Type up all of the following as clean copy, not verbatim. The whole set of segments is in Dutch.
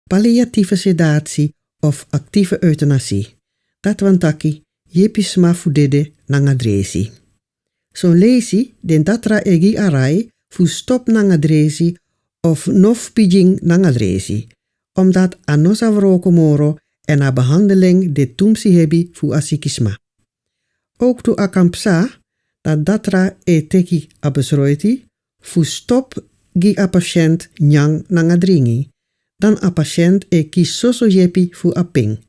palliatieve sedatie of actieve euthanasie. Dat wantaki jepisma fudede nangadresi. Zo'n lezi den datra egi arai fu stop nangadresi of nof pijing nangadresi. Omdat anosa vroko moro en a behandeling de tumsi hebi fu asikisma. Ook tu akampsa dat datra teki abesroiti fu stop gi a patiënt nyang nangadringi. Dan a patiënt kis soso jepi fu aping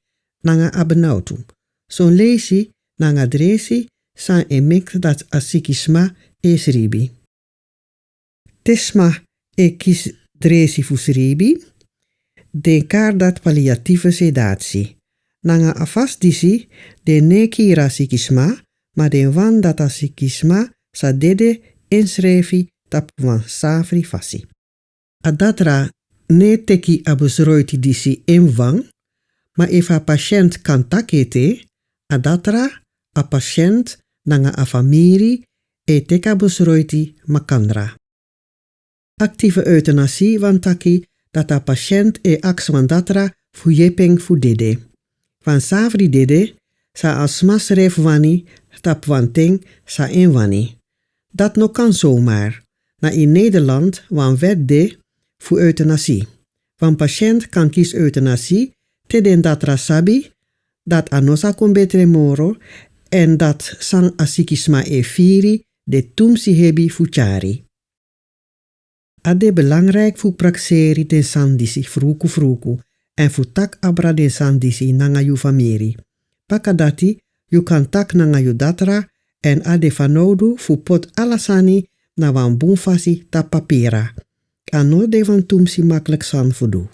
nanga abenautu. Zo'n lezi nangadresi san mik dat asikisma sribi. Tesma kis dresi fu sribi. Denkar dat palliatieve sedatie. Nanga afas disi de nekira sikisma, maar den wan dat a sikisma sa dede inschrevi tap wan safri fasi. Adatra ne teki abusroiti disi inwang, maar if a patiënt kan takete, adatra a patiënt nanga a famiri teka busroiti makandra. Actieve euthanasie wan taki dat a patiënt aks wan datra fu jepeng fu dede. Van savri dede sa asmas ref wani tap wan ting sa in wani. Dat no kan zomaar. Na in Nederland wan wet de fu euthanasie. Van patiënt kan kies euthanasie te den datra sabi dat anosa kon betre moro en dat sang asikisma firi de tumsi hebi fu chari. Ade belangrijk fu prakseri den sandisi fruku en fu tak abra den sandisi nanga yu famiri. Pakadati yu kan tak nanga yu datra en ade fanodu fu pot alasani na wan bunfasi ta papira. Ano de van tumsi makkelijk san fudu.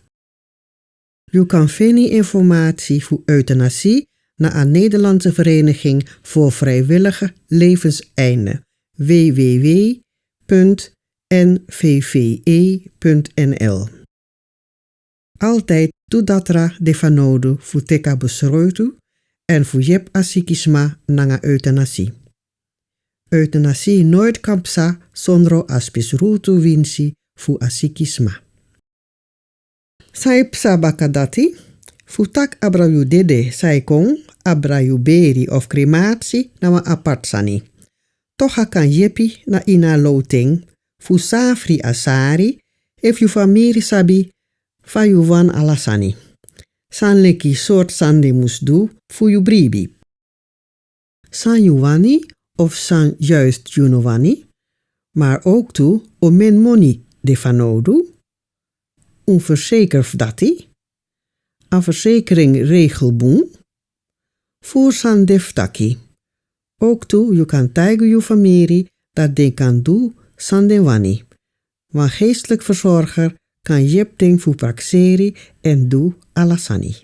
Yu kan veni informatie fu euthanasie na een Nederlandse vereniging voor vrijwillige levenseinde. www.nvve.nl. Altijd tu datra de fanodu fu teka besroitu en fu jep asikisma nanga euthanasie. Euthanasie nooit kampsa sondro aspis rutu winsi fu asikisma. Saipsa bakadati, fu tak abrayu dede saikong, abrayu beri of crematie na wa apart sani. Tocha kan jepi na ina loting, fu safri asari, if yu famiri sabi, fa yu wan alasani. San leki soort sande musdu fu yu bribi. San yu wani of san juist juno wani, maar ook toe o men moni de fanodu, un verzeker dati, a verzekering regelboen, voor san deftaki. Ook toe yu kan taigu yu famiri dat den kan do san den wani. Wan geestelijk verzorger kan jep ding fu prakseri en do alasani.